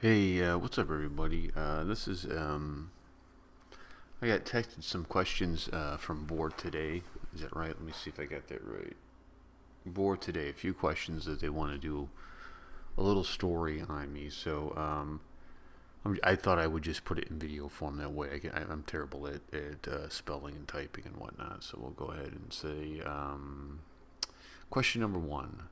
Hey, what's up, everybody? This is I got texted some questions from Bor Today. Is that right? Let me see if I got that right. Bor Today, a few questions that they want to do a little story on me. So I thought I would just put it in video form that way. I'm terrible at spelling and typing and whatnot. So we'll go ahead and say question number one.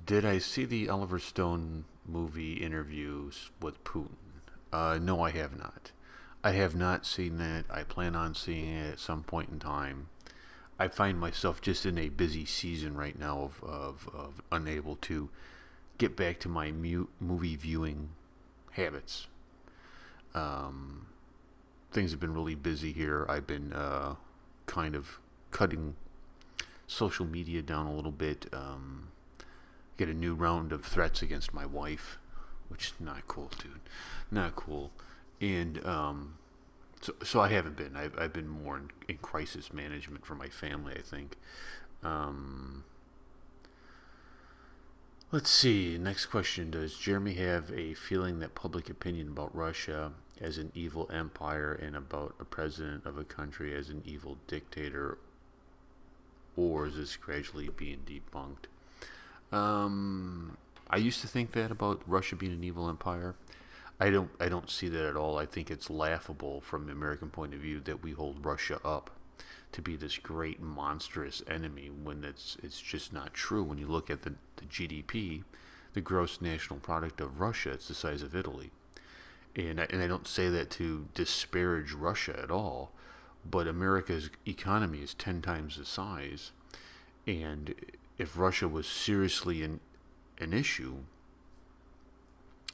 Did I see the Oliver Stone movie interviews with Putin? No, I have not. I have not seen that. I plan on seeing it at some point in time. I find myself just in a busy season right now of unable to get back to my movie viewing habits. Um, Things have been really busy here. I've been kind of cutting social media down a little bit. Get a new round of threats against my wife, which is not cool, dude. Not cool. And so I haven't been. I've been more in crisis management for my family, I think. Um, let's see. Next question. Does Jeremy have a feeling that public opinion about Russia as an evil empire and about a president of a country as an evil dictator, or is this gradually being debunked? I used to think that about Russia being an evil empire. I don't see that at all. I think it's laughable from the American point of view that we hold Russia up to be this great monstrous enemy when it's just not true. When you look at the GDP, the gross national product of Russia, it's the size of Italy. And I don't say that to disparage Russia at all, but America's economy is 10 times the size. And if Russia was seriously an issue,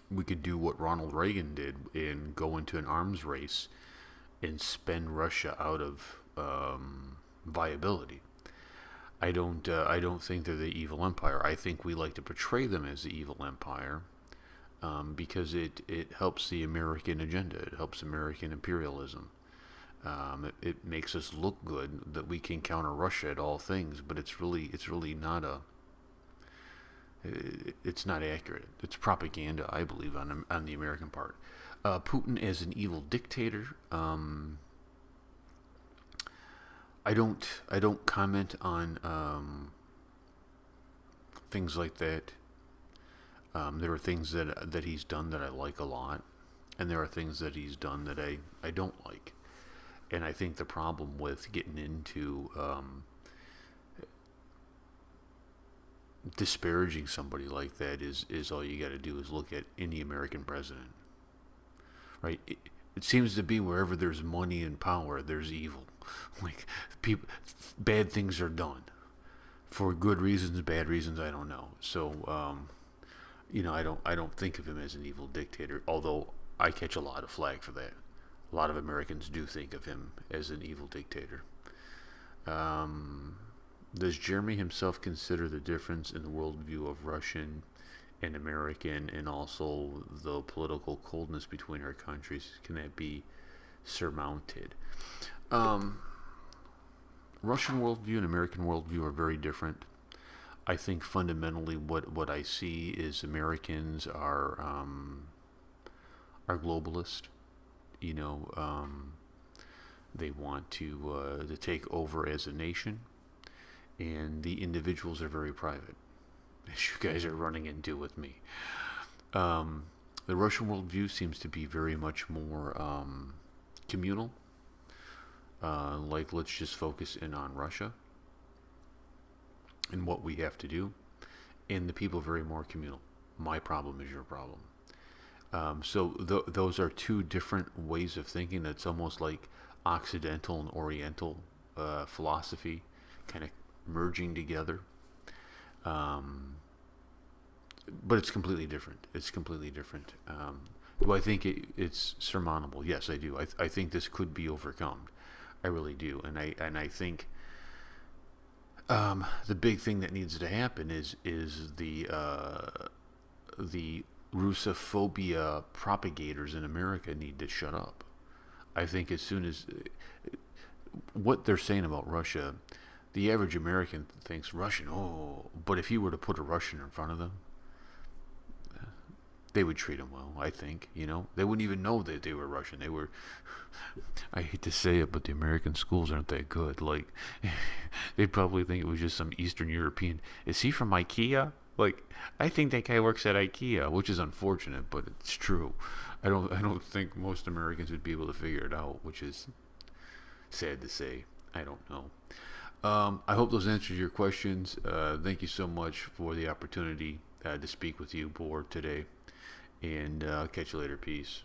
we could do what Ronald Reagan did and go into an arms race and spend Russia out of viability. I don't think they're the evil empire. I think we like to portray them as the evil empire because it helps the American agenda. It helps American imperialism. It makes us look good that we can counter Russia at all things, but it's really not a it's not accurate. It's propaganda, I believe, on the American part. Putin as an evil dictator. I don't comment on things like that. There are things that he's done that I like a lot, and there are things that he's done that I don't like. And I think the problem with getting into disparaging somebody like that is all you got to do is look at any American president, right? It seems to be wherever there's money and power, there's evil. Like people, bad things are done for good reasons, bad reasons. I don't know. So, I don't think of him as an evil dictator. Although I catch a lot of flack for that. A lot of Americans do think of him as an evil dictator. Um, does Jeremy himself consider the difference in the worldview of Russian and American, and also the political coldness between our countries, can that be surmounted? Um, Russian worldview and American worldview are very different. I think fundamentally what I see is Americans are globalist. You know, they want to take over as a nation, and the individuals are very private, as you guys are running into with me. Um, the Russian worldview seems to be very much more communal. Like, let's just focus in on Russia and what we have to do. And the people are very more communal. My problem is your problem. So those are two different ways of thinking. It's almost like Occidental and Oriental philosophy kind of merging together. Um, but it's completely different. It's completely different. Do I think it's surmountable? Yes, I do. I think this could be overcome. I really do, and I think the big thing that needs to happen is the Russophobia propagators in America need to shut up. I think as soon as what they're saying about Russia, the average American thinks Russian. Oh, but if you were to put a Russian in front of them, they would treat them well. I think, they wouldn't even know that they were Russian. They were. I hate to say it, but the American schools aren't that good. Like, they'd probably think it was just some Eastern European. Is he from IKEA? Like, I think that guy works at IKEA, which is unfortunate, but it's true. I don't think most Americans would be able to figure it out, which is sad to say. I don't know. I hope those answers your questions. Thank you so much for the opportunity to speak with you, Bor, today. And catch you later. Peace.